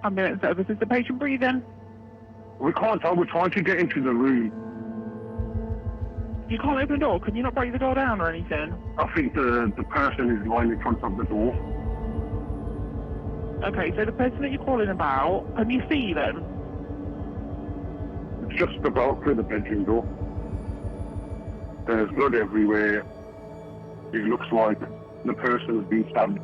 Ambulance service, is the patient breathing? We can't tell. We're trying to get into the room. You can't open the door. Can you not break the door down or anything? I think the person is lying in front of the door. Okay, so the person that you're calling about, can you see them? It's just about through the bedroom door. There's blood everywhere. It looks like the person has been stabbed.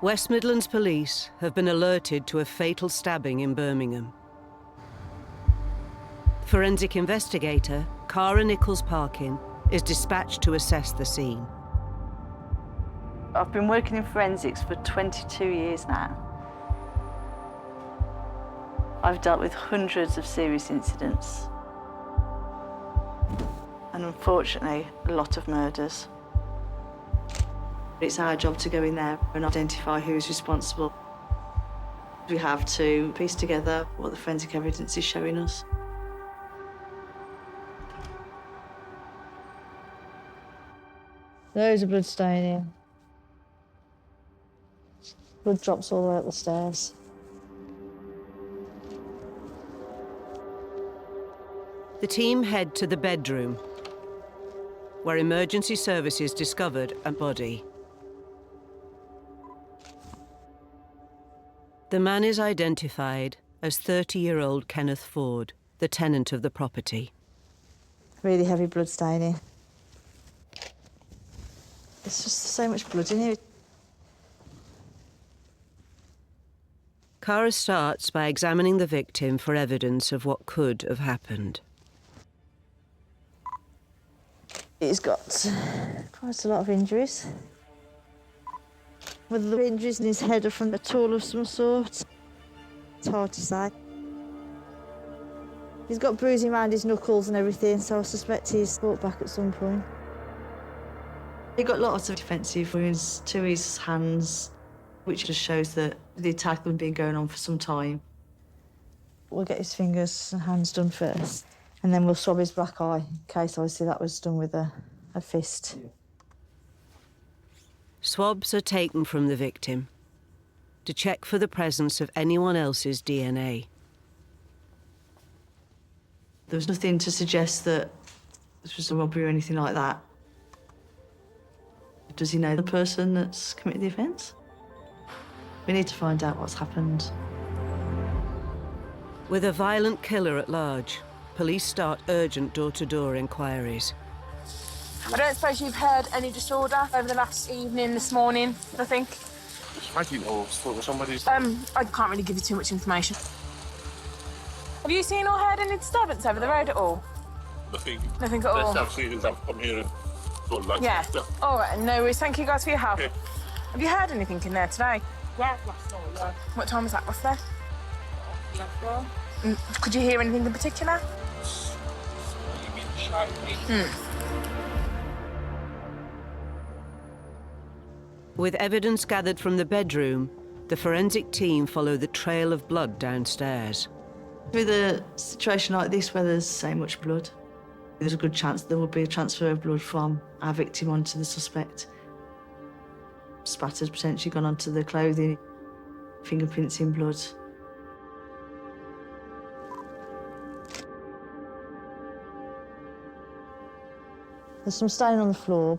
West Midlands Police have been alerted to a fatal stabbing in Birmingham. Forensic investigator Cara Nichols-Parkin is dispatched to assess the scene. I've been working in forensics for 22 years now. I've dealt with hundreds of serious incidents and unfortunately a lot of murders. It's our job to go in there and identify who's responsible. We have to piece together what the forensic evidence is showing us. Loads of blood staining. Blood drops all the way up the stairs. The team head to the bedroom, where emergency services discovered a body. The man is identified as 30-year-old Kenneth Ford, the tenant of the property. Really heavy blood staining. There's just so much blood in here. Cara starts by examining the victim for evidence of what could have happened. He's got quite a lot of injuries. Whether the injuries in his head are from a tool of some sort, it's hard to say. He's got bruising around his knuckles and everything, so I suspect he's fought back at some point. He got lots of defensive wounds to his hands, which just shows that the attack had been going on for some time. We'll get his fingers and hands done first, and then we'll swab his black eye, in case obviously that was done with a fist. Swabs are taken from the victim to check for the presence of anyone else's DNA. There was nothing to suggest that this was a robbery or anything like that. Does he know the person that's committed the offence? We need to find out what's happened. With a violent killer at large, police start urgent door-to-door inquiries. I don't suppose you've heard any disorder over the last evening, this morning, I think? Fighting or somebody's... I can't really give you too much information. Have you seen or heard any disturbance over the road at all? Nothing. Nothing at all? I've seen is I've come here and gone like... Yeah. All right, no worries. Thank you guys for your help. Okay. Have you heard anything in there today? Yeah, last night, yeah. What time was that, roughly? Last night. Could you hear anything in particular? With evidence gathered from the bedroom, the forensic team follow the trail of blood downstairs. With a situation like this where there's so much blood, there's a good chance there will be a transfer of blood from our victim onto the suspect. Spatter's potentially gone onto the clothing, fingerprints in blood. There's some staining on the floor,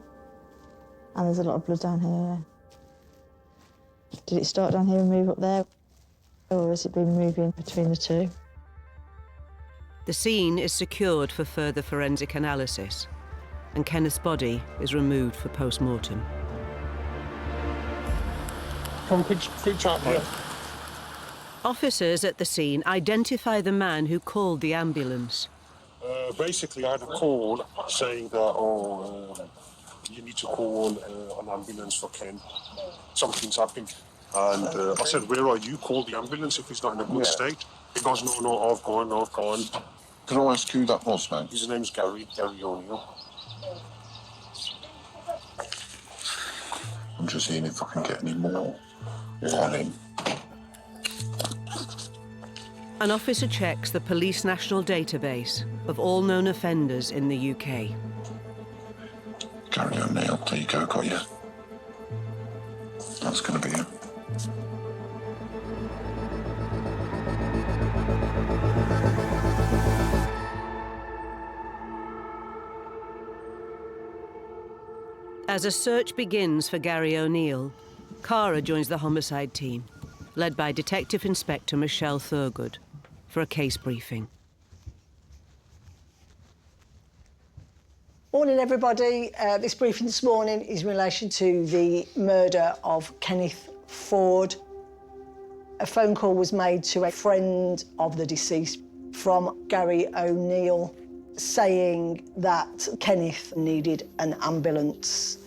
and there's a lot of blood down here. Did it start down here and move up there, or has it been moving between the two? The scene is secured for further forensic analysis, and Kenneth's body is removed for post-mortem. Come, quick chat, mate. Officers at the scene identify the man who called the ambulance. Basically, I had a call saying that, you need to call an ambulance for Ken. Something's happened. And I said, where are you? Call the ambulance if he's not in a good state. He goes, no, I've gone. Can I ask who that was, mate? His name's Gary O'Neill. I'm just seeing if I can get any more on him. An officer checks the police national database of all known offenders in the UK. Gary O'Neill, there you go, got you. That's going to be him. As a search begins for Gary O'Neill, Cara joins the homicide team, led by Detective Inspector Michelle Thurgood, for a case briefing. Morning, everybody. This briefing this morning is in relation to the murder of Kenneth Ford. A phone call was made to a friend of the deceased from Gary O'Neill saying that Kenneth needed an ambulance.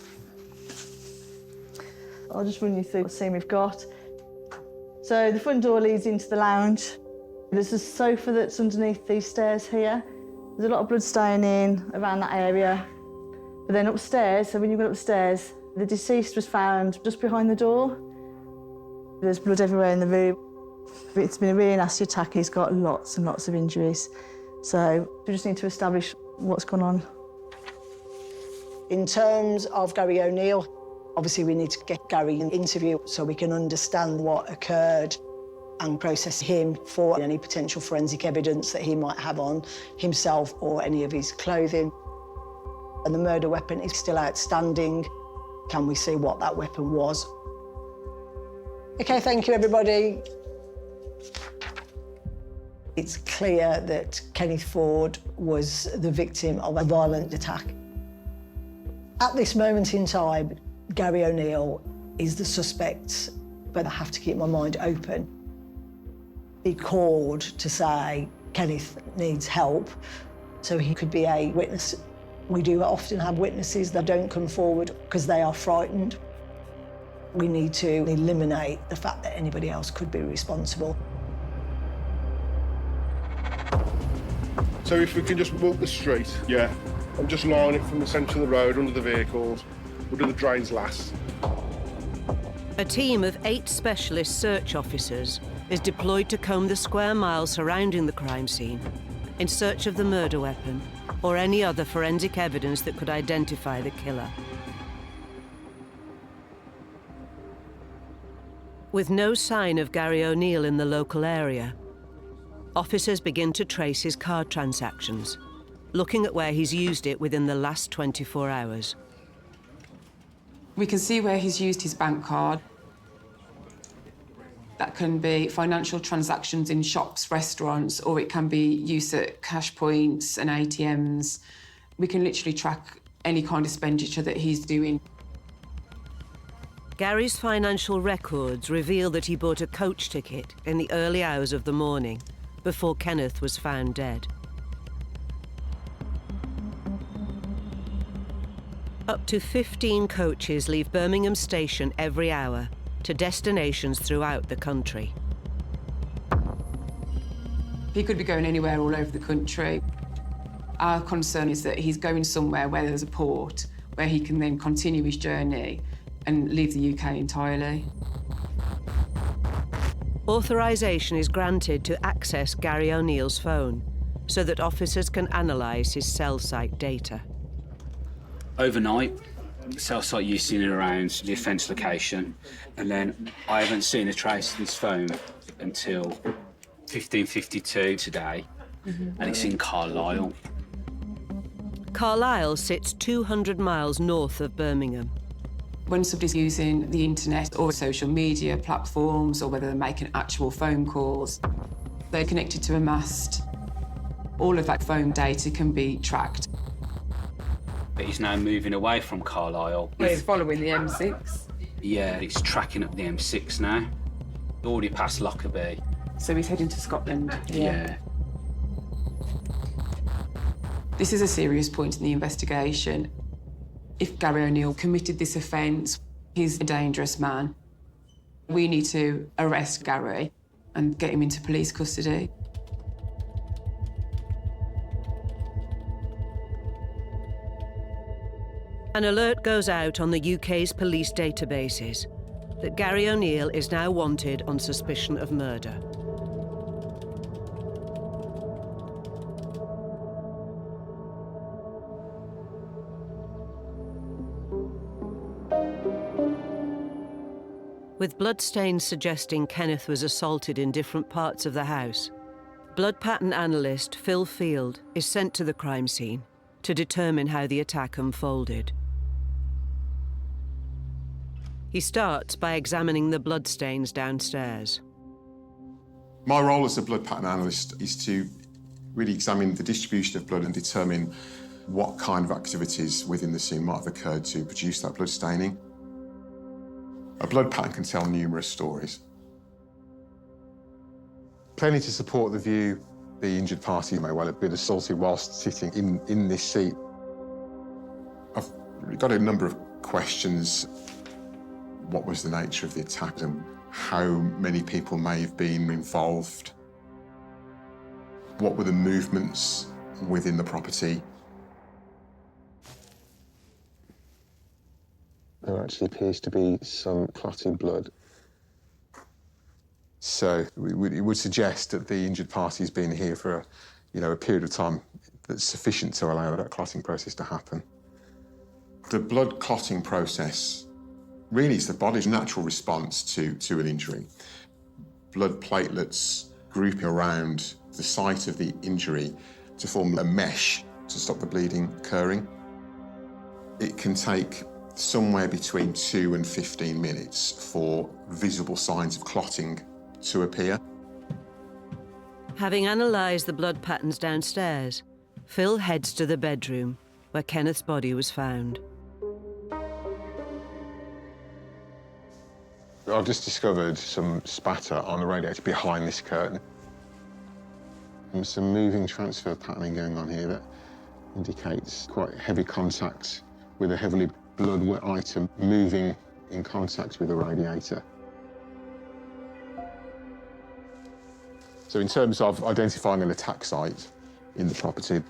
I'll just run you through the scene we've got. So the front door leads into the lounge. There's a sofa that's underneath these stairs here. There's a lot of blood staining around that area. But then upstairs, so when you go upstairs, the deceased was found just behind the door. There's blood everywhere in the room. It's been a really nasty attack. He's got lots and lots of injuries. So we just need to establish what's gone on. In terms of Gary O'Neill, obviously we need to get Gary an interview so we can understand what occurred and process him for any potential forensic evidence that he might have on himself or any of his clothing. And the murder weapon is still outstanding. Can we see what that weapon was? OK, thank you, everybody. It's clear that Kenneth Ford was the victim of a violent attack. At this moment in time, Gary O'Neill is the suspect, but I have to keep my mind open. He called to say Kenneth needs help, so he could be a witness. We do often have witnesses that don't come forward because they are frightened. We need to eliminate the fact that anybody else could be responsible. So if we can just walk the street, yeah. I'm just line it from the centre of the road under the vehicles. We'll do the drains last. A team of 8 specialist search officers is deployed to comb the square mile surrounding the crime scene in search of the murder weapon or any other forensic evidence that could identify the killer. With no sign of Gary O'Neill in the local area, officers begin to trace his card transactions, looking at where he's used it within the last 24 hours. We can see where he's used his bank card. That can be financial transactions in shops, restaurants, or it can be use at cash points and ATMs. We can literally track any kind of expenditure that he's doing. Gary's financial records reveal that he bought a coach ticket in the early hours of the morning, before Kenneth was found dead. Up to 15 coaches leave Birmingham station every hour to destinations throughout the country. He could be going anywhere all over the country. Our concern is that he's going somewhere where there's a port, where he can then continue his journey and leave the UK entirely. Authorization is granted to access Gary O'Neill's phone so that officers can analyse his cell site data. Overnight, cell site use in and around the offence location, and then I haven't seen a trace of his phone until 15:52 today, and it's in Carlisle. Carlisle sits 200 miles north of Birmingham. When somebody's using the internet or social media platforms, or whether they're making actual phone calls, they're connected to a mast. All of that phone data can be tracked. But he's now moving away from Carlisle. He's following the M6. Yeah, it's tracking up the M6 now. Already past Lockerbie. So he's heading to Scotland. Yeah. This is a serious point in the investigation. If Gary O'Neill committed this offence, he's a dangerous man. We need to arrest Gary and get him into police custody. An alert goes out on the UK's police databases that Gary O'Neill is now wanted on suspicion of murder. With bloodstains suggesting Kenneth was assaulted in different parts of the house, blood pattern analyst Phil Field is sent to the crime scene to determine how the attack unfolded. He starts by examining the bloodstains downstairs. My role as a blood pattern analyst is to really examine the distribution of blood and determine what kind of activities within the scene might have occurred to produce that blood staining. A blood pattern can tell numerous stories. Plenty to support the view the injured party may well have been assaulted whilst sitting in this seat. I've got a number of questions. What was the nature of the attack and how many people may have been involved? What were the movements within the property? There actually appears to be some clotted blood. So it would suggest that the injured party's been here for a period of time that's sufficient to allow that clotting process to happen. The blood clotting process really is the body's natural response to an injury. Blood platelets grouping around the site of the injury to form a mesh to stop the bleeding occurring. It can take somewhere between 2 and 15 minutes for visible signs of clotting to appear. Having analysed the blood patterns downstairs, Phil heads to the bedroom where Kenneth's body was found. I've just discovered some spatter on the radiator behind this curtain. There's some moving transfer patterning going on here that indicates quite heavy contact with a heavily blood-wet item moving in contact with the radiator. So in terms of identifying an attack site in the property,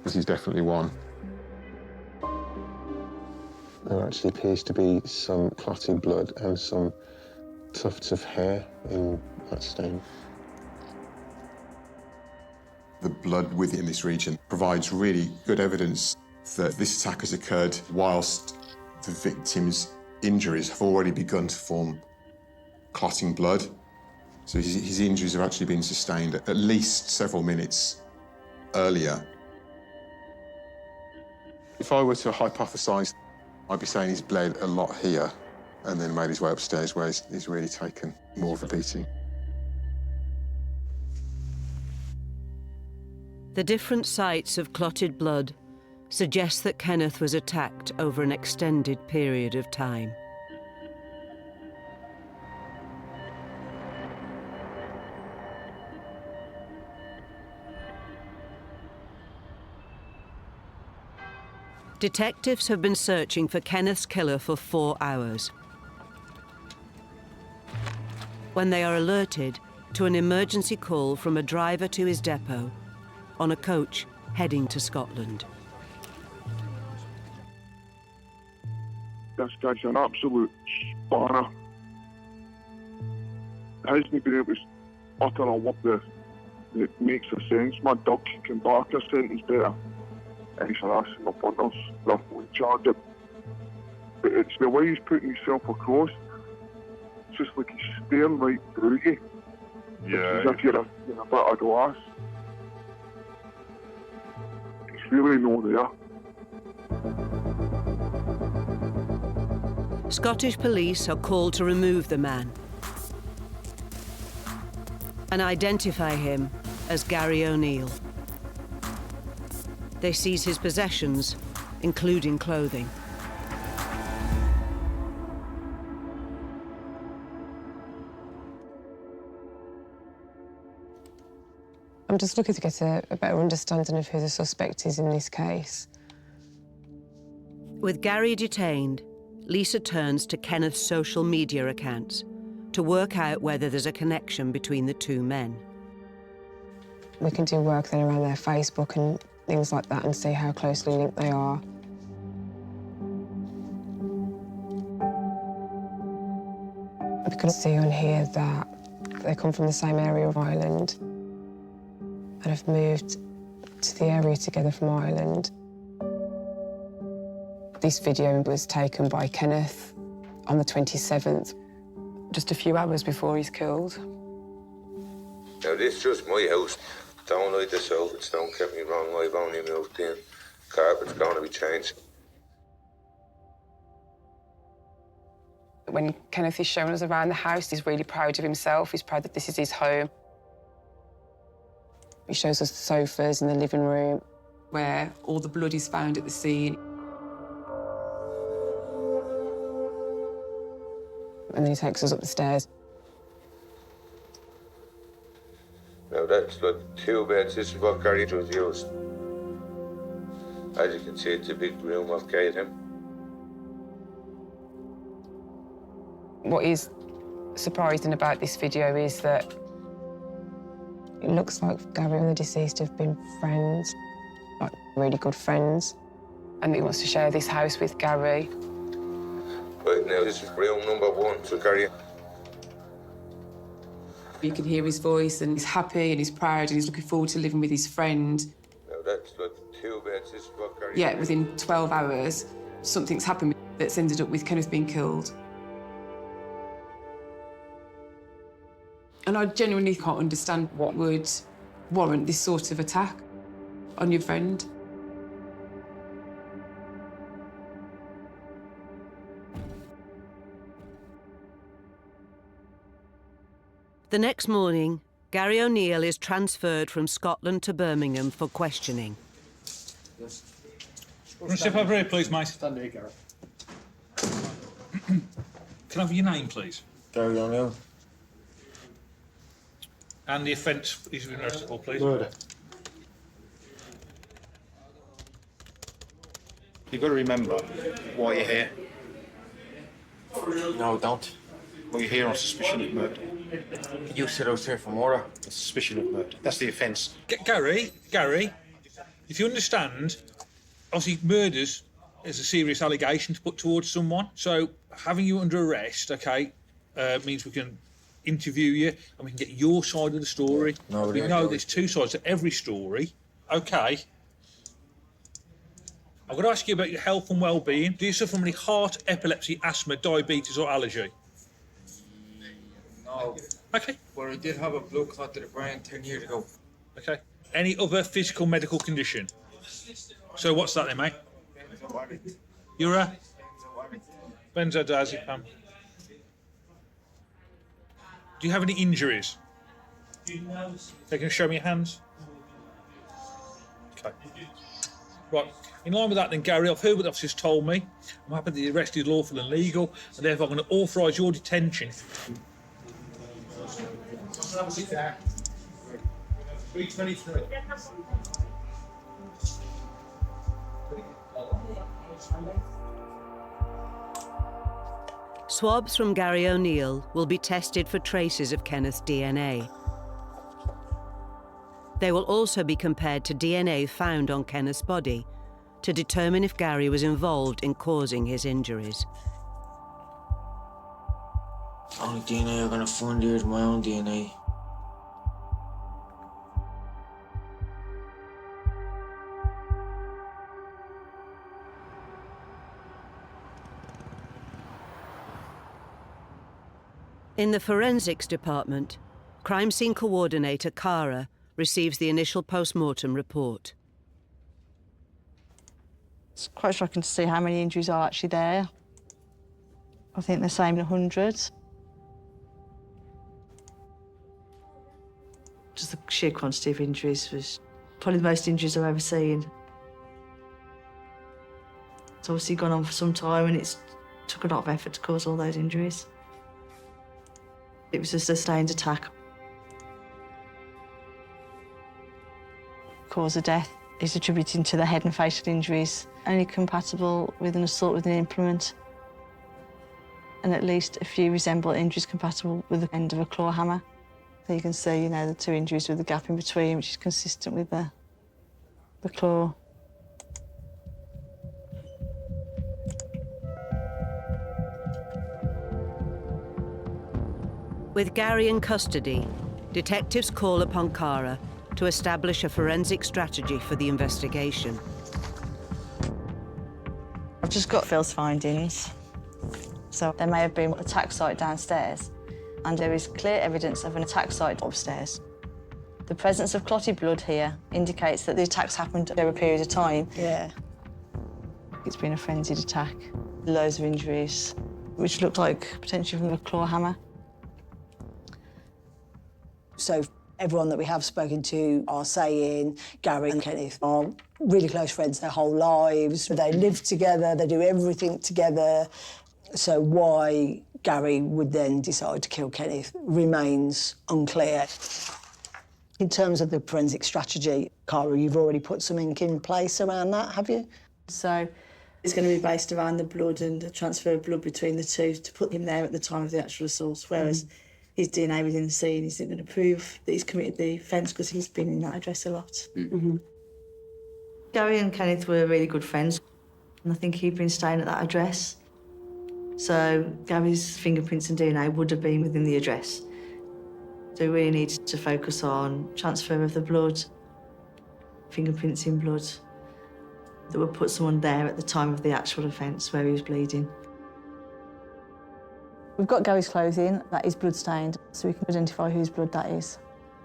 this is definitely one. There actually appears to be some clotted blood and some tufts of hair in that stain. The blood within this region provides really good evidence that this attack has occurred whilst the victim's injuries have already begun to form clotting blood. So his injuries have actually been sustained at least several minutes earlier. If I were to hypothesise, I'd be saying he's bled a lot here and then made his way upstairs where he's really taken more of a beating. The different sites of clotted blood suggest that Kenneth was attacked over an extended period of time. Detectives have been searching for Kenneth's killer for 4 hours, when they are alerted to an emergency call from a driver to his depot on a coach heading to Scotland. This guy's an absolute spanner. Hasn't been able to utter a word that makes a sense. My dog can bark a sentence better. And he's harassing my partners. They're fully charged. But it's the way he's putting himself across. It's just like he's staring right through you. Yeah. It's as if you're a bit of glass. He's really not there. Scottish police are called to remove the man and identify him as Gary O'Neill. They seize his possessions, including clothing. I'm just looking to get a better understanding of who the suspect is in this case. With Gary detained, Lisa turns to Kenneth's social media accounts to work out whether there's a connection between the two men. We can do work then around their Facebook and things like that and see how closely linked they are. We can see on here that they come from the same area of Ireland and have moved to the area together from Ireland. This video was taken by Kenneth on the 27th, just a few hours before he's killed. Now, this is just my house. Don't like the sofas, don't get me wrong, I've only moved in. Carpet's going to be changed. When Kenneth is showing us around the house, he's really proud of himself. He's proud that this is his home. He shows us the sofas in the living room where all the blood is found at the scene. And then he takes us up the stairs. Now, that's like 2 beds. This is what Gary was used. As you can see, it's a big room I've gave him. What is surprising about this video is that it looks like Gary and the deceased have been friends, like really good friends, and that he wants to share this house with Gary. Right now, this is room number 1 for Gary. You can hear his voice, and he's happy and he's proud and he's looking forward to living with his friend. Now, that's like 2 beds. This is what Gary... Yeah, within 12 hours, something's happened that's ended up with Kenneth being killed. And I genuinely can't understand what would warrant this sort of attack on your friend. The next morning, Gary O'Neill is transferred from Scotland to Birmingham for questioning. Can I step over here, please, mate? Stand here, Gary. Can I have your name, please? Gary O'Neill. And the offence is arrestable, please. Murder. You've got to remember why you're here. No, don't. Well, you're here on suspicion of murder. You said I was here for murder. Suspicion of murder. That's the offence. Gary, if you understand, obviously murders is a serious allegation to put towards someone. So having you under arrest, okay, means we can interview you and we can get your side of the story. No, we know there's 2 sides to every story. Okay. I've got to ask you about your health and well-being. Do you suffer from any heart, epilepsy, asthma, diabetes or allergy? No. Okay. But I did have a blood clot to the brain 10 years ago. Okay. Any other physical medical condition? So what's that then, mate? You're a? Benzodiazepam. Do you have any injuries? They can show me your hands. Okay. Right. In line with that then, Gary, I've heard what the officers told me. I'm happy that the arrest is lawful and legal, and therefore I'm going to authorise your detention. Have a seat there. 323. Swabs from Gary O'Neill will be tested for traces of Kenneth's DNA. They will also be compared to DNA found on Kenneth's body to determine if Gary was involved in causing his injuries. Only DNA I'm gonna find here is my own DNA. In the forensics department, crime scene coordinator Cara receives the initial post-mortem report. It's quite shocking to see how many injuries are actually there. I think they're saying 100. Just the sheer quantity of injuries was probably the most injuries I've ever seen. It's obviously gone on for some time and it's took a lot of effort to cause all those injuries. It was a sustained attack. Cause of death is attributed to the head and facial injuries, only compatible with an assault with an implement, and at least a few resemble injuries compatible with the end of a claw hammer. So you can see, the 2 injuries with the gap in between, which is consistent with the claw. With Gary in custody, detectives call upon Cara to establish a forensic strategy for the investigation. I've just got Phil's findings. So there may have been an attack site downstairs, and there is clear evidence of an attack site upstairs. The presence of clotted blood here indicates that the attacks happened over a period of time. Yeah. It's been a frenzied attack. Loads of injuries, which looked like potentially from a claw hammer. So everyone that we have spoken to are saying Gary and Kenneth are really close friends their whole lives. They live together, they do everything together. So why Gary would then decide to kill Kenneth remains unclear. In terms of the forensic strategy, Cara, you've already put something in place around that, have you? So it's going to be based around the blood and the transfer of blood between the two to put him there at the time of the actual assault, whereas his DNA within the scene isn't going to prove that he's committed the offence because he's been in that address a lot. Gary and Kenneth were really good friends, and I think he'd been staying at that address. So Gary's fingerprints and DNA would have been within the address. So we really needed to focus on transfer of the blood, fingerprints in blood, that would put someone there at the time of the actual offence where he was bleeding. We've got Gary's clothing, that is blood-stained, so we can identify whose blood that is.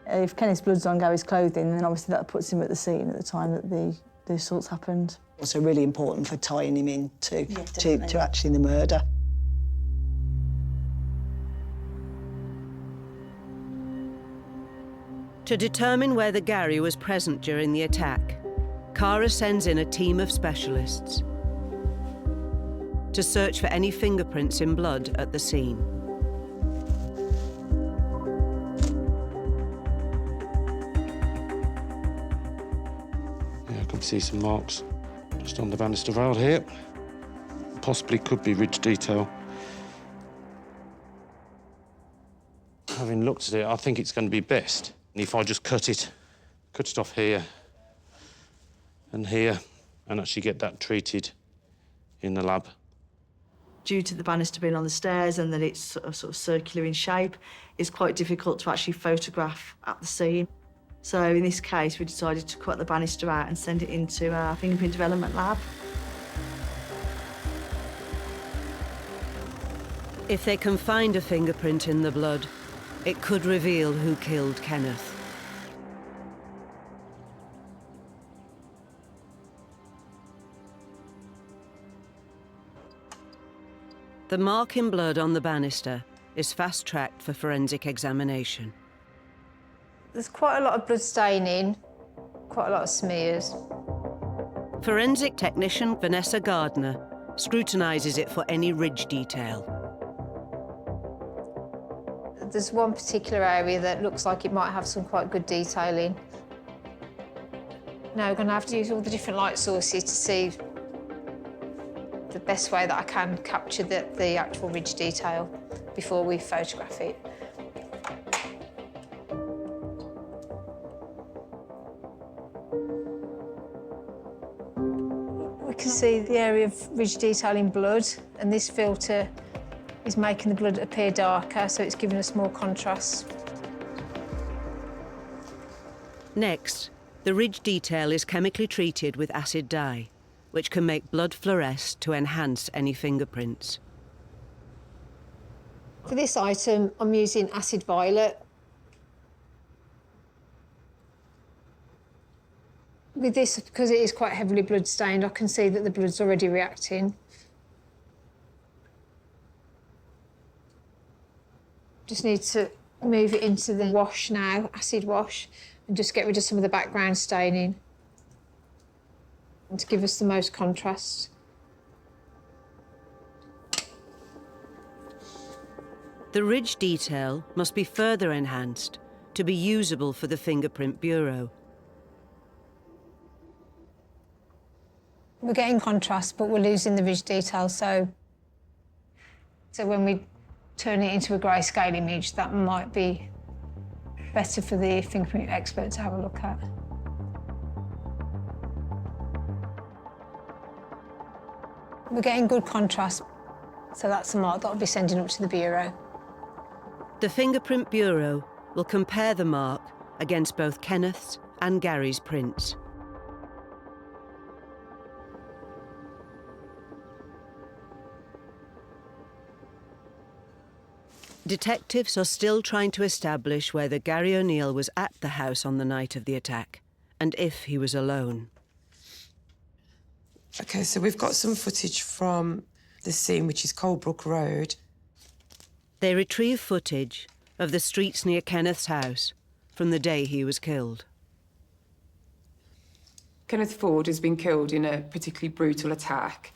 If Kenneth's blood's on Gary's clothing, then obviously that puts him at the scene at the time that the assaults happened. Also really important for tying him in to actually the murder. To determine whether Gary was present during the attack, Cara sends in a team of specialists to search for any fingerprints in blood at the scene. Yeah, I can see some marks just on the banister rail here. Possibly could be ridge detail. Having looked at it, I think it's going to be best if I just cut it off here and here, and actually get that treated in the lab. Due to the banister being on the stairs and that it's sort of circular in shape, it's quite difficult to actually photograph at the scene. So in this case, we decided to cut the banister out and send it into our fingerprint development lab. If they can find a fingerprint in the blood, it could reveal who killed Kenneth. The mark in blood on the banister is fast-tracked for forensic examination. There's quite a lot of blood staining, quite a lot of smears. Forensic technician Vanessa Gardner scrutinises it for any ridge detail. There's one particular area that looks like it might have some quite good detailing. Now we're going to have to use all the different light sources to see the best way that I can capture the actual ridge detail before we photograph it. We can see the area of ridge detail in blood, and this filter is making the blood appear darker, so it's giving us more contrast. Next, the ridge detail is chemically treated with acid dye, which can make blood fluoresce to enhance any fingerprints. For this item, I'm using acid violet. With this, because it is quite heavily blood-stained, I can see that the blood's already reacting. Just need to move it into the wash now, acid wash, and just get rid of some of the background staining, and to give us the most contrast. The ridge detail must be further enhanced to be usable for the Fingerprint Bureau. We're getting contrast, but we're losing the ridge detail, so when we turn it into a grayscale image, that might be better for the fingerprint expert to have a look at. We're getting good contrast, so that's the mark that I'll be sending up to the Bureau. The Fingerprint Bureau will compare the mark against both Kenneth's and Gary's prints. Detectives are still trying to establish whether Gary O'Neill was at the house on the night of the attack, and if he was alone. OK, so we've got some footage from the scene, which is Colebrook Road. They retrieve footage of the streets near Kenneth's house from the day he was killed. Kenneth Ford has been killed in a particularly brutal attack.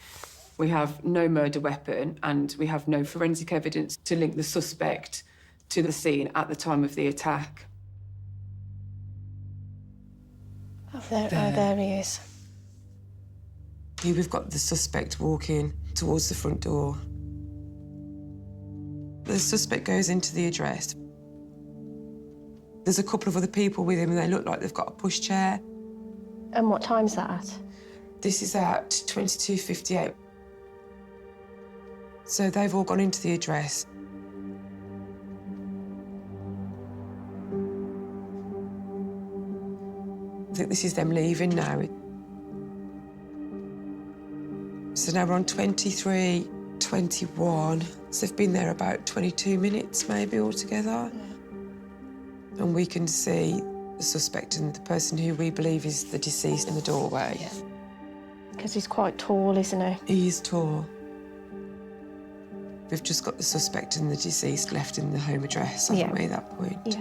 We have no murder weapon and we have no forensic evidence to link the suspect to the scene at the time of the attack. There he is. Here we've got the suspect walking towards the front door. The suspect goes into the address. There's a couple of other people with him and they look like they've got a pushchair. And what time's that at? This is at 22:58. So they've all gone into the address. I think this is them leaving now. So now we're on 23:21. So they've been there about 22 minutes maybe altogether. Yeah. And we can see the suspect and the person who we believe is the deceased in the doorway. Yeah. Because he's quite tall, isn't he? He is tall. We've just got the suspect and the deceased left in the home address, haven't we, at that point? Yeah.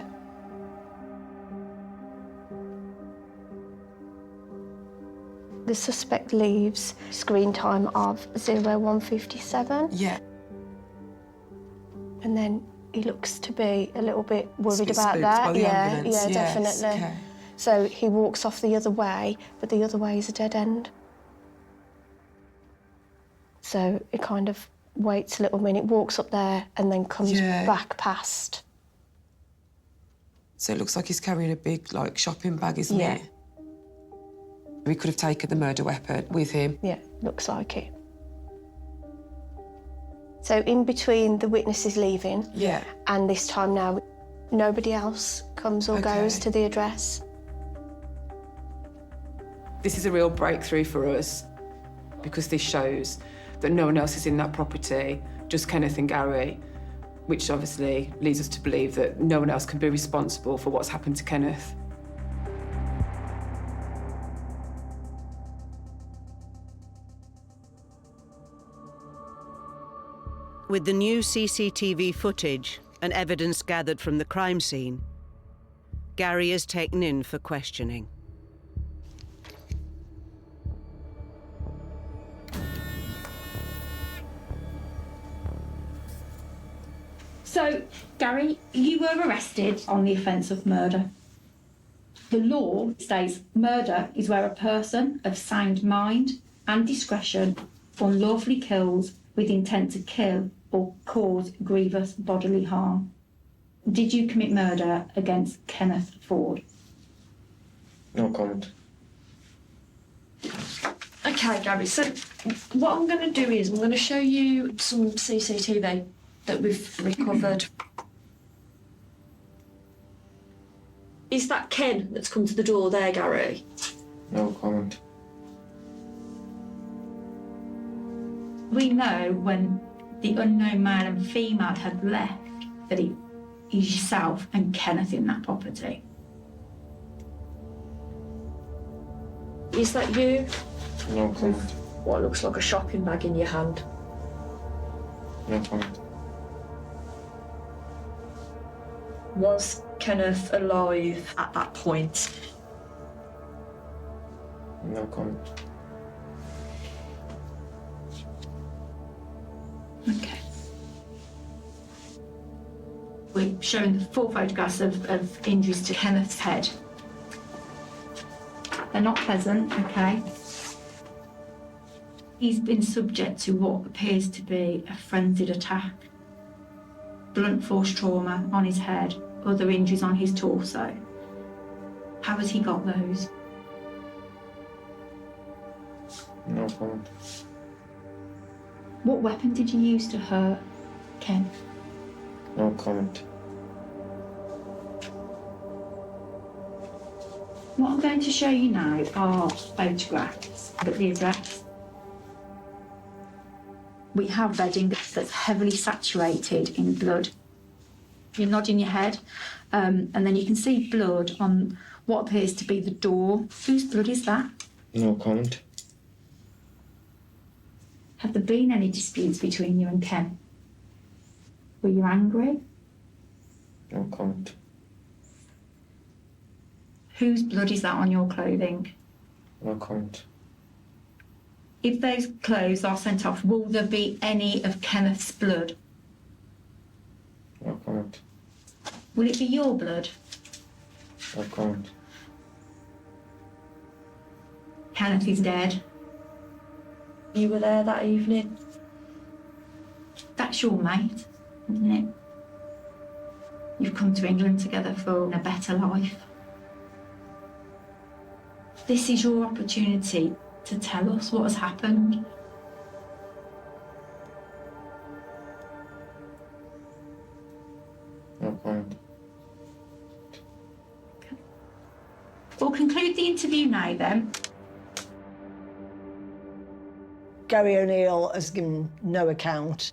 The suspect leaves screen time of 01:57. Yeah. And then he looks to be a little bit worried about spooked that. by the Yeah, ambulance. yeah, Yes, definitely. okay. So he walks off the other way, but the other way is a dead end. So he kind of waits a little minute, walks up there, and then comes back past. So it looks like he's carrying a big, like, shopping bag, isn't Yeah. it? We could have taken the murder weapon with him. Yeah, looks like it. So in between the witnesses leaving and this time now, nobody else comes or goes to the address. This is a real breakthrough for us because this shows that no one else is in that property, just Kenneth and Gary, which obviously leads us to believe that no one else can be responsible for what's happened to Kenneth. With the new CCTV footage and evidence gathered from the crime scene, Gary is taken in for questioning. So, Gary, you were arrested on the offence of murder. The law states murder is where a person of sound mind and discretion unlawfully kills with intent to kill or cause grievous bodily harm. Did you commit murder against Kenneth Ford? No comment. Okay, Gary, so what I'm going to do is I'm going to show you some CCTV that we've recovered. Is that Ken that's come to the door there, Gary? No comment. We know when the unknown male and female had left that it is yourself and Kenneth in that property. Is that you? No comment. What looks like a shopping bag in your hand? No comment. Was Kenneth alive at that point? No comment. Okay. we're showing the full photographs of injuries to Kenneth's head. They're not pleasant, okay? He's been subject to what appears to be a frenzied attack. Blunt force trauma on his head, other injuries on his torso. How has he got those? No comment. What weapon did you use to hurt Ken? No comment. What I'm going to show you now are photographs at the address. We have bedding that's heavily saturated in blood. You're nodding your head, and then you can see blood on what appears to be the door. Whose blood is that? No comment. Have there been any disputes between you and Ken? Were you angry? No comment. Whose blood is that on your clothing? No comment. If those clothes are sent off, will there be any of Kenneth's blood? No comment. Will it be your blood? No comment. Kenneth is dead. You were there that evening? That's your mate, isn't it? You've come to England together for a better life. This is your opportunity to tell us what has happened. No comment. We'll conclude the interview now then. Gary O'Neill has given no account.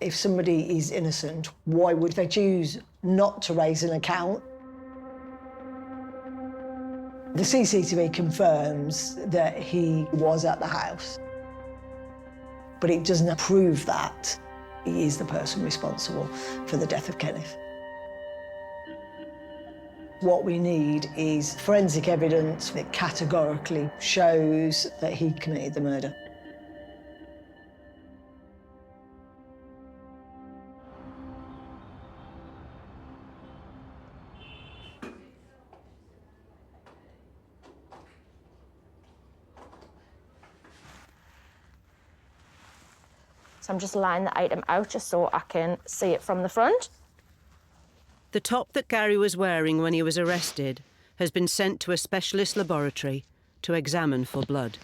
If somebody is innocent, why would they choose not to raise an account? The CCTV confirms that he was at the house, but it doesn't prove that he is the person responsible for the death of Kenneth. What we need is forensic evidence that categorically shows that he committed the murder. So I'm just laying the item out just so I can see it from the front. The top that Gary was wearing when he was arrested has been sent to a specialist laboratory to examine for blood.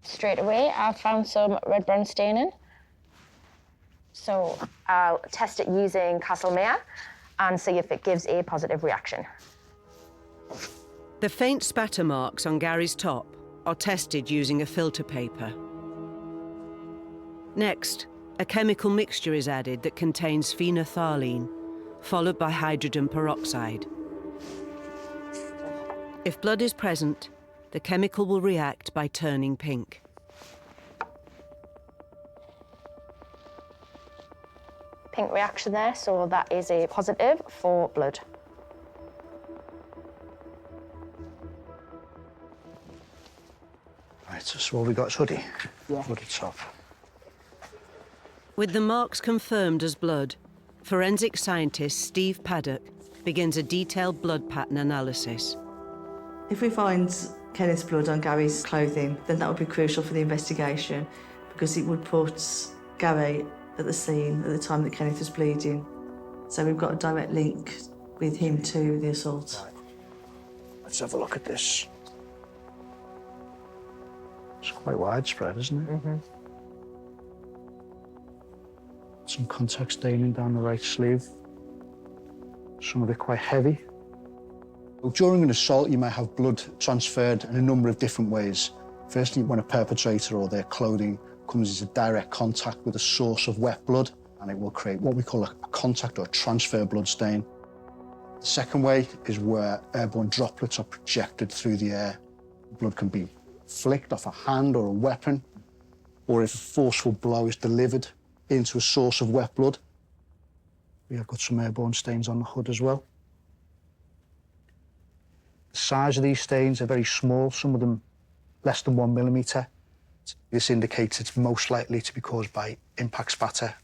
Straight away, I've found some red-brown staining. So I'll test it using Castlemere and see if it gives a positive reaction. The faint spatter marks on Gary's top are tested using a filter paper. Next, a chemical mixture is added that contains phenolphthalein, followed by hydrogen peroxide. If blood is present, the chemical will react by turning pink. Pink reaction there, so that is a positive for blood. Right, so what we got is hoodie? Yeah. Hoodie top. With the marks confirmed as blood, forensic scientist Steve Paddock begins a detailed blood pattern analysis. If we find Kenneth's blood on Gary's clothing, then that would be crucial for the investigation because it would put Gary at the scene at the time that Kenneth was bleeding. So we've got a direct link with him to the assault. Right. Let's have a look at this. It's quite widespread, isn't it? Mm-hmm. Some contact staining down the right sleeve. Some of it quite heavy. During an assault, you might have blood transferred in a number of different ways. Firstly, when a perpetrator or their clothing comes into direct contact with a source of wet blood, and it will create what we call a contact or a transfer blood stain. The second way is where airborne droplets are projected through the air. Blood can be flicked off a hand or a weapon, or if a forceful blow is delivered into a source of wet blood. We have got some airborne stains on the hood as well. The size of these stains are very small, some of them less than 1 millimetre. This indicates it's most likely to be caused by impact spatter,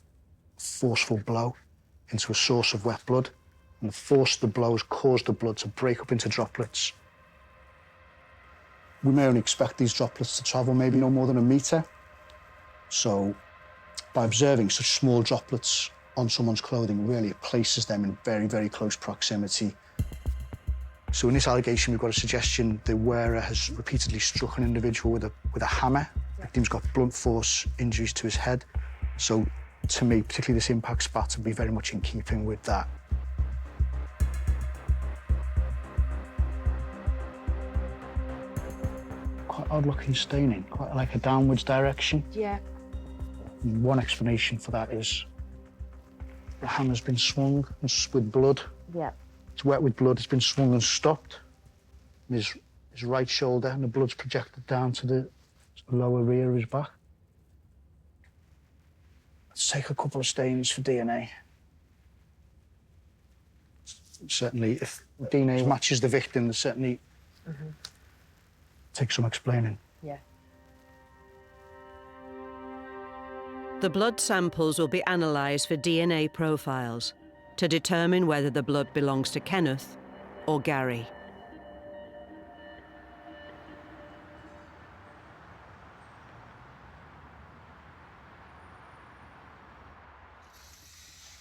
forceful blow into a source of wet blood, and the force of the blow has caused the blood to break up into droplets. We may only expect these droplets to travel maybe no more than 1 metre. So by observing such small droplets on someone's clothing, really it places them in very, very close proximity. So in this allegation, we've got a suggestion the wearer has repeatedly struck an individual with a hammer. The victim's got blunt force injuries to his head. So to me, particularly this impact spatter would be very much in keeping with that. Quite odd-looking staining, quite like a downwards direction. Yeah. One explanation for that is the hammer's been swung with blood. Yeah. It's wet with blood, it's been swung and stopped. His right shoulder, and the blood's projected down to the lower rear of his back. Let's take a couple of stains for DNA. Certainly, if DNA matches the victim, there's certainly take some explaining. Yeah. The blood samples will be analysed for DNA profiles to determine whether the blood belongs to Kenneth or Gary.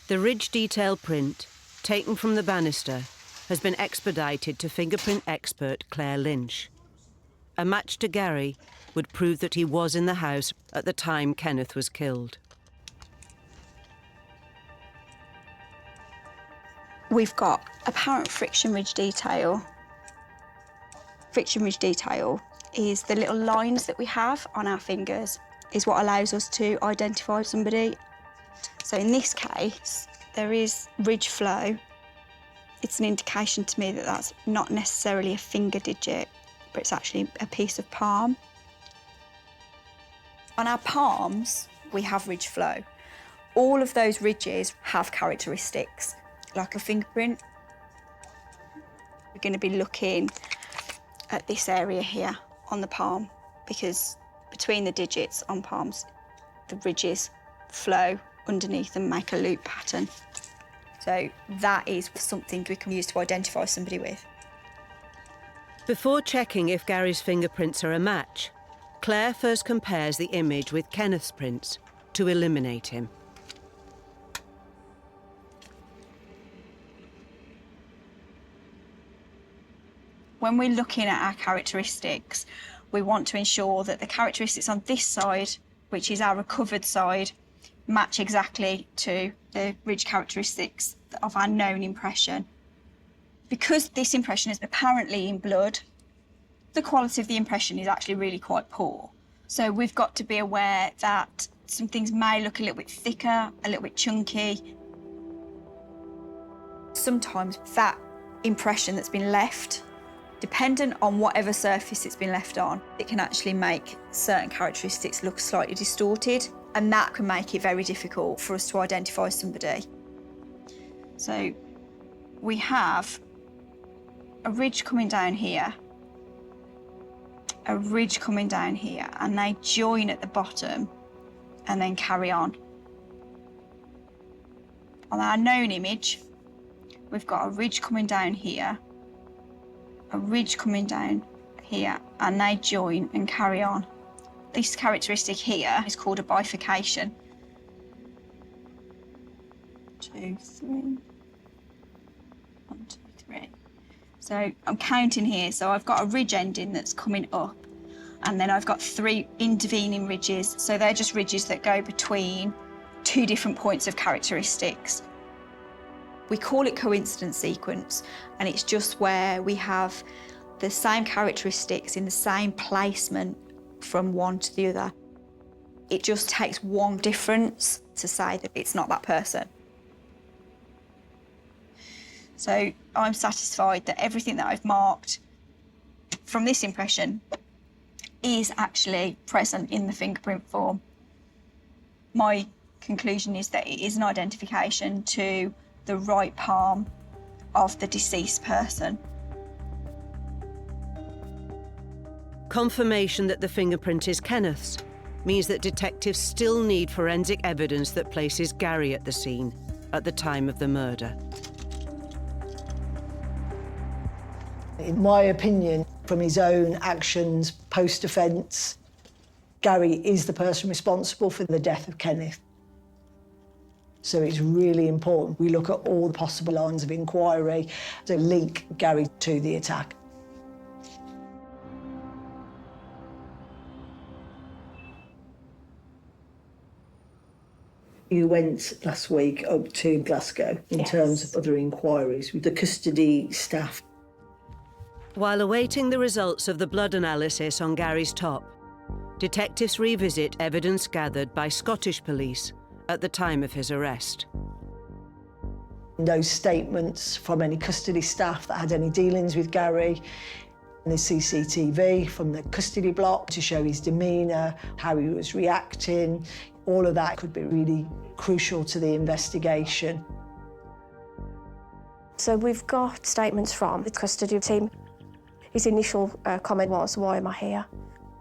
The ridge detail print, taken from the banister, has been expedited to fingerprint expert Claire Lynch. A match to Gary would prove that he was in the house at the time Kenneth was killed. We've got apparent friction ridge detail. Friction ridge detail is the little lines that we have on our fingers, is what allows us to identify somebody. So in this case, there is ridge flow. It's an indication to me that that's not necessarily a finger digit, but it's actually a piece of palm. On our palms, we have ridge flow. All of those ridges have characteristics, like a fingerprint. We're going to be looking at this area here on the palm, because between the digits on palms, the ridges flow underneath and make a loop pattern. So that is something we can use to identify somebody with. Before checking if Gary's fingerprints are a match, Claire first compares the image with Kenneth's prints to eliminate him. When we're looking at our characteristics, we want to ensure that the characteristics on this side, which is our recovered side, match exactly to the ridge characteristics of our known impression. Because this impression is apparently in blood, the quality of the impression is actually really quite poor. So we've got to be aware that some things may look a little bit thicker, a little bit chunky. Sometimes that impression that's been left, dependent on whatever surface it's been left on, it can actually make certain characteristics look slightly distorted, and that can make it very difficult for us to identify somebody. So we have a ridge coming down here, a ridge coming down here, and they join at the bottom and then carry on. On our known image, we've got a ridge coming down here, a ridge coming down here, and they join and carry on. This characteristic here is called a bifurcation. 2, 3. 1, 2, 3. So I'm counting here. So I've got a ridge ending that's coming up, and then I've got 3 intervening ridges. So they're just ridges that go between 2 different points of characteristics. We call it coincidence sequence, and it's just where we have the same characteristics in the same placement from one to the other. It just takes one difference to say that it's not that person. So I'm satisfied that everything that I've marked from this impression is actually present in the fingerprint form. My conclusion is that it is an identification to the right palm of the deceased person. Confirmation that the fingerprint is Kenneth's means that detectives still need forensic evidence that places Gary at the scene at the time of the murder. In my opinion, from his own actions post-offence, Gary is the person responsible for the death of Kenneth. So it's really important we look at all the possible lines of inquiry to link Gary to the attack. You went last week up to Glasgow in terms of other inquiries with the custody staff. While awaiting the results of the blood analysis on Gary's top, detectives revisit evidence gathered by Scottish police at the time of his arrest. No statements from any custody staff that had any dealings with Gary. And the CCTV from the custody block to show his demeanour, how he was reacting. All of that could be really crucial to the investigation. So we've got statements from the custody team. His initial comment was, "Why am I here?"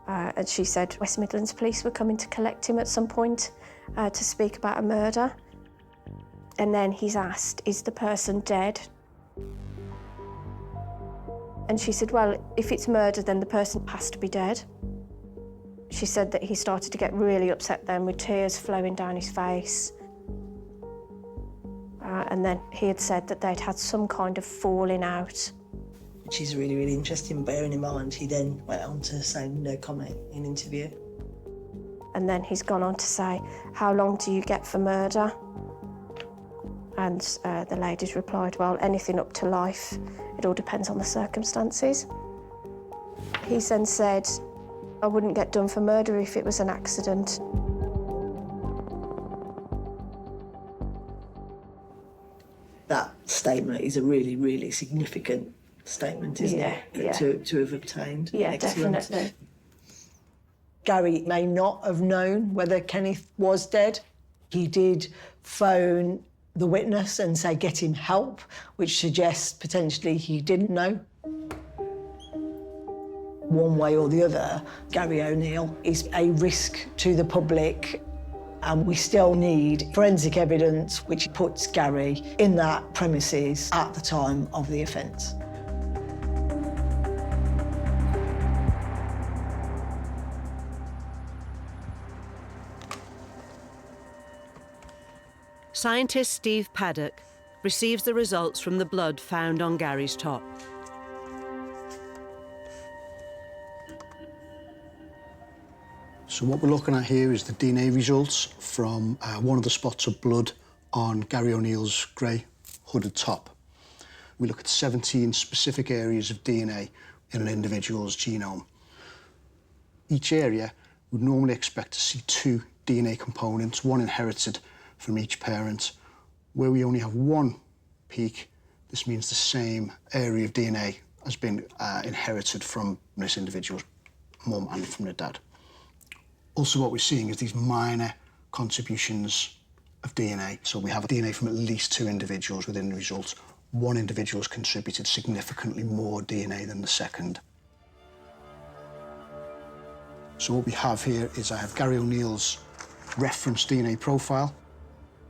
And she said West Midlands Police were coming to collect him at some point to speak about a murder. And then he's asked, "Is the person dead?" And she said, "Well, if it's murder, then the person has to be dead." She said that he started to get really upset then with tears flowing down his face. And then he had said that they'd had some kind of falling out. Which is really, really interesting, bearing in mind he then went on to say no comment in interview. And then he's gone on to say, "How long do you get for murder?" And the lady's replied, "Well, anything up to life. It all depends on the circumstances." He then said, "I wouldn't get done for murder if it was an accident." That statement is a really, really significant statement, isn't it? Yeah. To have obtained. Yeah, Excellent. definitely. Gary may not have known whether Kenneth was dead. He did phone the witness and say, "Get him help," which suggests potentially he didn't know. One way or the other, Gary O'Neill is a risk to the public, and we still need forensic evidence which puts Gary in that premises at the time of the offence. Scientist Steve Paddock receives the results from the blood found on Gary's top. So what we're looking at here is the DNA results from one of the spots of blood on Gary O'Neill's grey hooded top. We look at 17 specific areas of DNA in an individual's genome. Each area would normally expect to see 2 DNA components, one inherited from each parent. Where we only have 1 peak, this means the same area of DNA has been inherited from this individual's mum and from the dad. Also, what we're seeing is these minor contributions of DNA. So we have DNA from at least 2 individuals within the results. One individual has contributed significantly more DNA than the second. So what we have here is I have Gary O'Neill's reference DNA profile.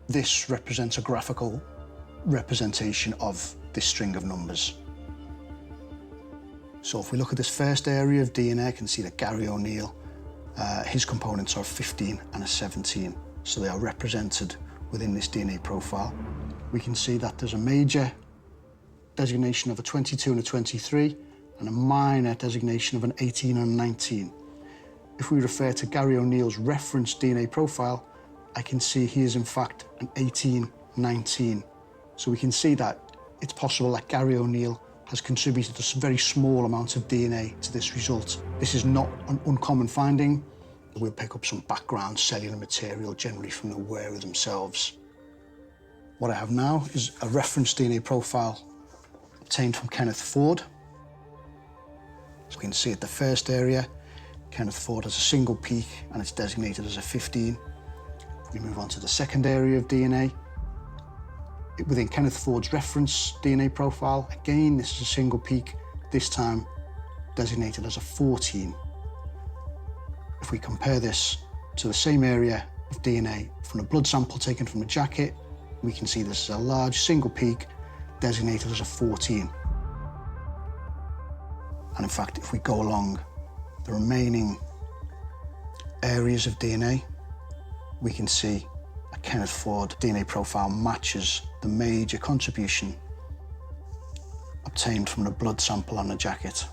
This represents a graphical representation of this string of numbers. So if we look at this first area of DNA, I can see that Gary O'Neill, his components are 15 and a 17. So they are represented within this DNA profile. We can see that there's a major designation of a 22 and a 23, and a minor designation of an 18 and a 19. If we refer to Gary O'Neill's reference DNA profile, I can see he is in fact an 18-19. So we can see that it's possible that Gary O'Neill has contributed a very small amount of DNA to this result. This is not an uncommon finding. We'll pick up some background cellular material, generally from the wearer themselves. What I have now is a reference DNA profile obtained from Kenneth Ford. So we can see at the first area, Kenneth Ford has a single peak and it's designated as a 15. We move on to the second area of DNA. Within Kenneth Ford's reference DNA profile, again, this is a single peak, this time designated as a 14. If we compare this to the same area of DNA from a blood sample taken from a jacket. We can see this is a large single peak designated as a 14. And in fact, if we go along the remaining areas of DNA, we can see a Kenneth Ford DNA profile matches the major contribution obtained from a blood sample on the jacket.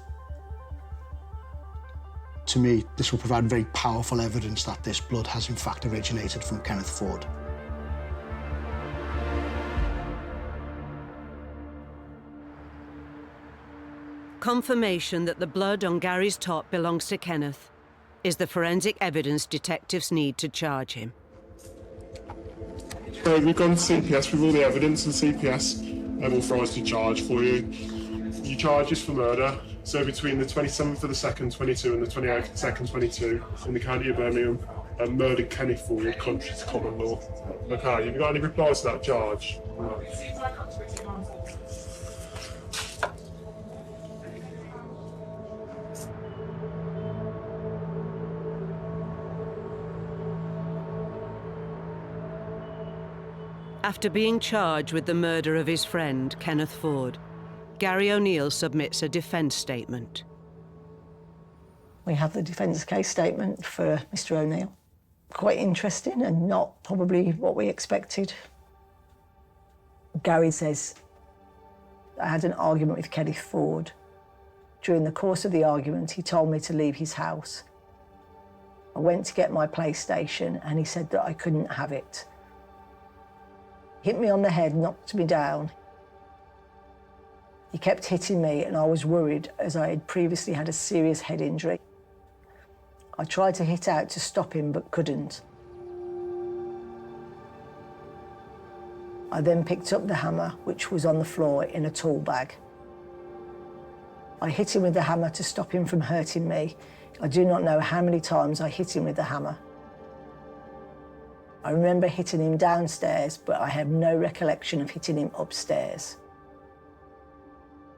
To me, this will provide very powerful evidence that this blood has in fact originated from Kenneth Ford. Confirmation that the blood on Gary's top belongs to Kenneth is the forensic evidence detectives need to charge him. We've gone to CPS with all the evidence, and CPS have authorised a charge for you. Your charge is for murder, so between the 27th of the 2nd, 22 and the 28th of the 2nd, 22 in the county of Birmingham, murdered Kenneth Ford contrary to common law. Okay, have you got any replies to that charge? No. After being charged with the murder of his friend, Kenneth Ford, Gary O'Neill submits a defence statement. We have the defence case statement for Mr O'Neill. Quite interesting and not probably what we expected. Gary says, I had an argument with Kenneth Ford. During the course of the argument, he told me to leave his house. I went to get my PlayStation and he said that I couldn't have it. Hit me on the head, knocked me down. He kept hitting me and I was worried as I had previously had a serious head injury. I tried to hit out to stop him but couldn't. I then picked up the hammer, which was on the floor in a tool bag. I hit him with the hammer to stop him from hurting me. I do not know how many times I hit him with the hammer. I remember hitting him downstairs, but I have no recollection of hitting him upstairs.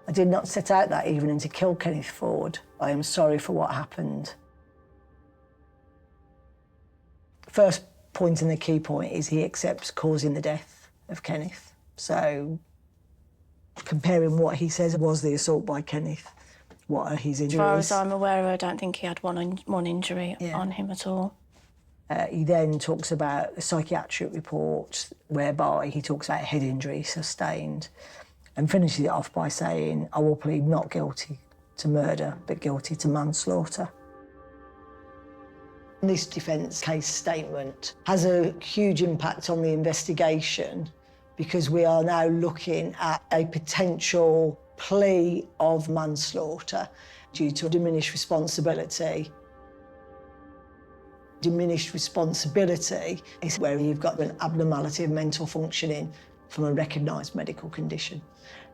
I did not set out that evening to kill Kenneth Ford. I am sorry for what happened. First point and the key point is he accepts causing the death of Kenneth. So, comparing what he says was the assault by Kenneth, what are his injuries? As far as I'm aware, I don't think he had one injury on him at all. He then talks about a psychiatric report whereby he talks about a head injury sustained and finishes it off by saying, I will plead not guilty to murder, but guilty to manslaughter. This defence case statement has a huge impact on the investigation because we are now looking at a potential plea of manslaughter due to diminished responsibility. Diminished responsibility is where you've got an abnormality of mental functioning from a recognised medical condition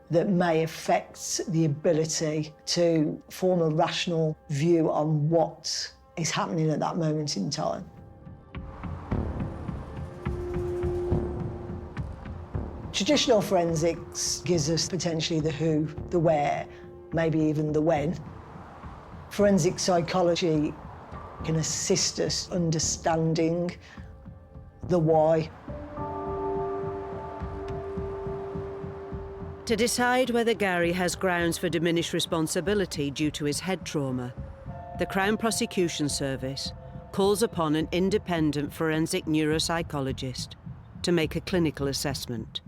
that may affect the ability to form a rational view on what is happening at that moment in time. Traditional forensics gives us potentially the who, the where, maybe even the when. Forensic psychology can assist us understanding the why. To decide whether Gary has grounds for diminished responsibility due to his head trauma, the Crown Prosecution Service calls upon an independent forensic neuropsychologist to make a clinical assessment.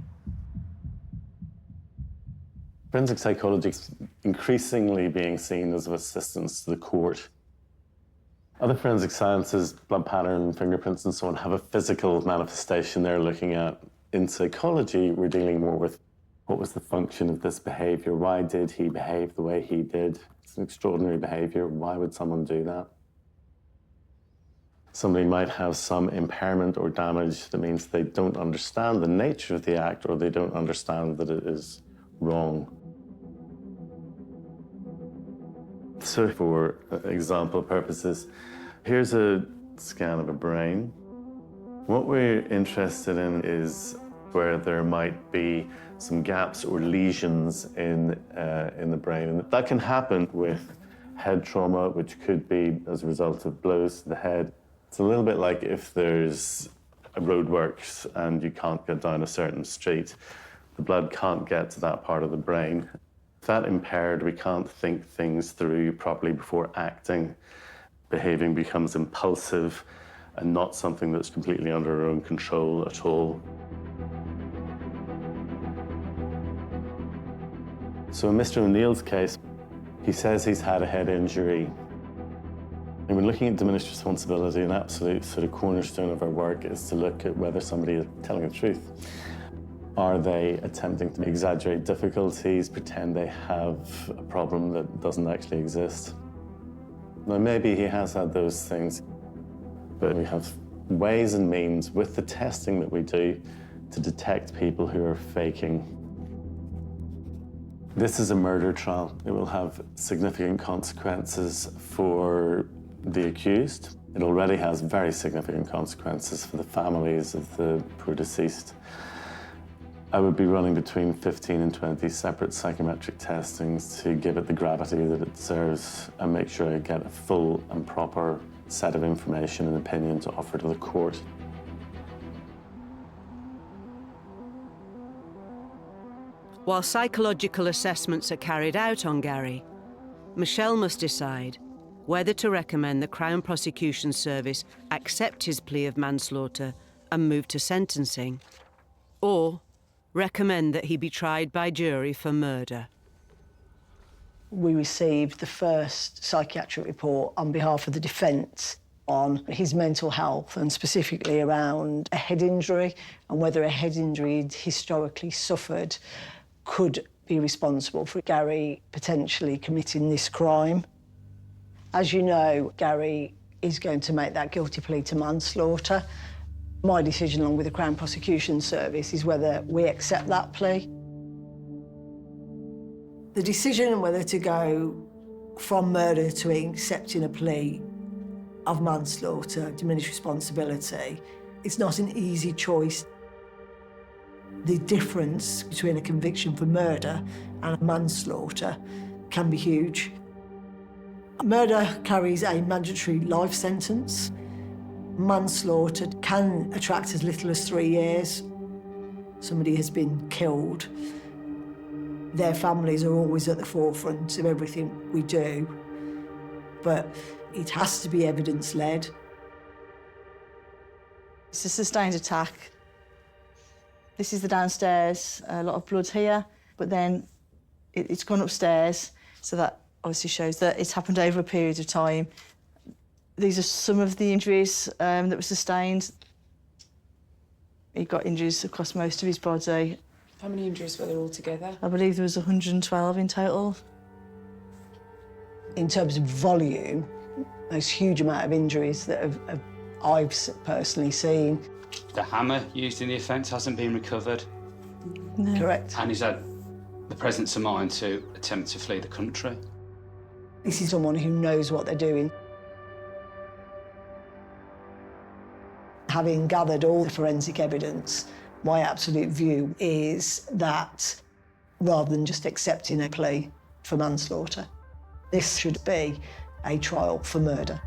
Forensic psychology is increasingly being seen as of assistance to the court. Other forensic sciences, blood pattern, fingerprints and so on, have a physical manifestation they're looking at. In psychology, we're dealing more with what was the function of this behaviour? Why did he behave the way he did? It's an extraordinary behaviour. Why would someone do that? Somebody might have some impairment or damage that means they don't understand the nature of the act or they don't understand that it is wrong. So for example purposes, here's a scan of a brain. What we're interested in is where there might be some gaps or lesions in the brain. And that can happen with head trauma, which could be as a result of blows to the head, It's a little bit like if there's a roadworks and you can't get down a certain street, the blood can't get to that part of the brain. If that impaired, we can't think things through properly before acting. Behaving becomes impulsive and not something that's completely under our own control at all. So in Mr. O'Neill's case, he says he's had a head injury. And when looking at diminished responsibility, an absolute sort of cornerstone of our work is to look at whether somebody is telling the truth. Are they attempting to exaggerate difficulties, pretend they have a problem that doesn't actually exist? Now, maybe he has had those things, but we have ways and means with the testing that we do to detect people who are faking. This is a murder trial. It will have significant consequences for the accused. It already has very significant consequences for the families of the poor deceased. I would be running between 15 and 20 separate psychometric testings to give it the gravity that it deserves and make sure I get a full and proper set of information and opinion to offer to the court. While psychological assessments are carried out on Gary, Michelle must decide whether to recommend the Crown Prosecution Service accept his plea of manslaughter and move to sentencing, or recommend that he be tried by jury for murder. We received the first psychiatric report on behalf of the defence on his mental health and specifically around a head injury and whether a head injury he'd historically suffered could be responsible for Gary potentially committing this crime. As you know, Gary is going to make that guilty plea to manslaughter. My decision, along with the Crown Prosecution Service, is whether we accept that plea. The decision whether to go from murder to accepting a plea of manslaughter, diminished responsibility, it's not an easy choice. The difference between a conviction for murder and manslaughter can be huge. Murder carries a mandatory life sentence. Manslaughter can attract as little as 3 years. Somebody has been killed. Their families are always at the forefront of everything we do, but it has to be evidence-led. It's a sustained attack. This is the downstairs, a lot of blood here, but then it's gone upstairs, so that obviously shows that it's happened over a period of time. These are some of the injuries that were sustained. He got injuries across most of his body. How many injuries were there altogether? I believe there was 112 in total. In terms of volume, there's a huge amount of injuries that I've personally seen. The hammer used in the offence hasn't been recovered. No. Correct. And he's had the presence of mind to attempt to flee the country. This is someone who knows what they're doing. Having gathered all the forensic evidence, my absolute view is that rather than just accepting a plea for manslaughter, this should be a trial for murder.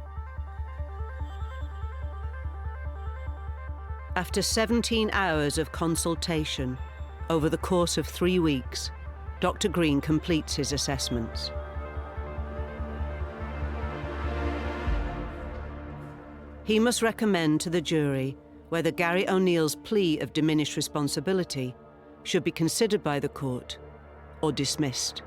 After 17 hours of consultation over the course of 3 weeks, Dr. Green completes his assessments. He must recommend to the jury whether Gary O'Neill's plea of diminished responsibility should be considered by the court or dismissed.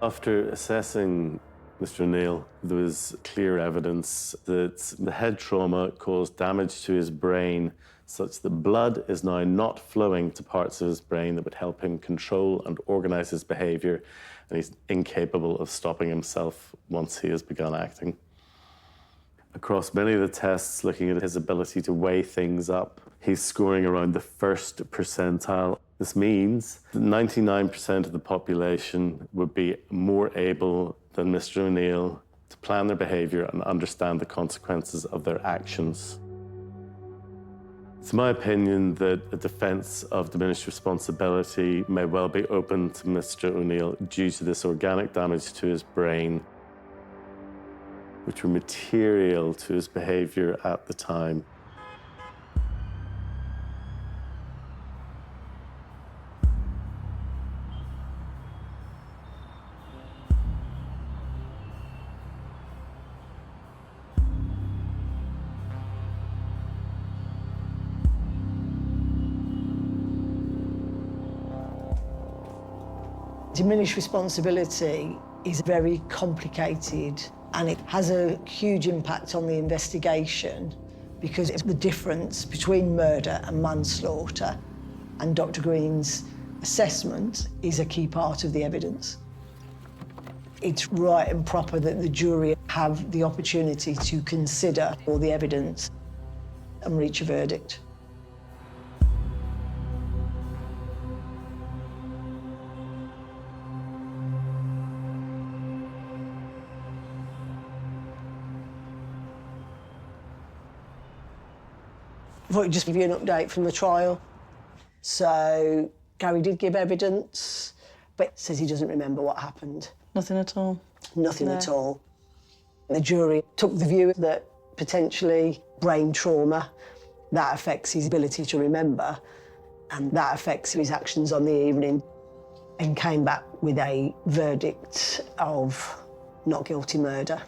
After assessing Mr. O'Neill, there was clear evidence that the head trauma caused damage to his brain such that blood is now not flowing to parts of his brain that would help him control and organise his behaviour, and he's incapable of stopping himself once he has begun acting. Across many of the tests, looking at his ability to weigh things up, he's scoring around the first percentile. This means that 99% of the population would be more able than Mr. O'Neill to plan their behaviour and understand the consequences of their actions. It's my opinion that a defence of diminished responsibility may well be open to Mr. O'Neill due to this organic damage to his brain. which were material to his behaviour at the time. Diminished responsibility is very complicated and it has a huge impact on the investigation because it's the difference between murder and manslaughter, and Dr. Green's assessment is a key part of the evidence. It's right and proper that the jury have the opportunity to consider all the evidence and reach a verdict. I thought I'd just give you an update from the trial. So, Gary did give evidence, but says he doesn't remember what happened. Nothing at all? Nothing at all. The jury took the view that potentially brain trauma, that affects his ability to remember, and that affects his actions on the evening, and came back with a verdict of not guilty murder,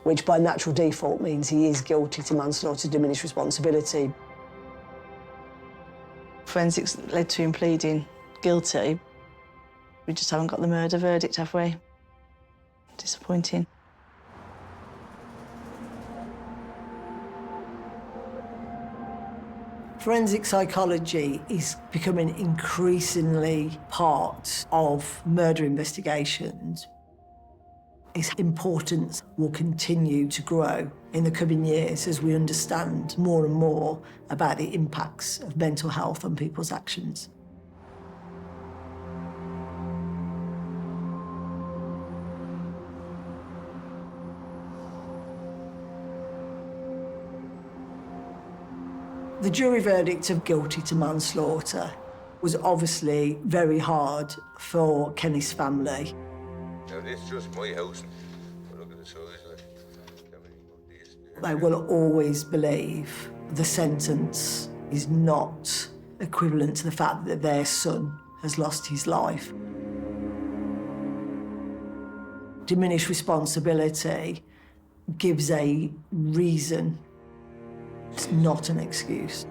which by natural default means he is guilty to manslaughter, diminished responsibility. Forensics led to him pleading guilty. We just haven't got the murder verdict, have we? Disappointing. Forensic psychology is becoming increasingly part of murder investigations. Its importance will continue to grow in the coming years as we understand more and more about the impacts of mental health on people's actions. The jury verdict of guilty to manslaughter was obviously very hard for Kenneth's family. Now, this is just my house. Look at the size of it. They will always believe the sentence is not equivalent to the fact that their son has lost his life. Diminished responsibility gives a reason. It's not an excuse.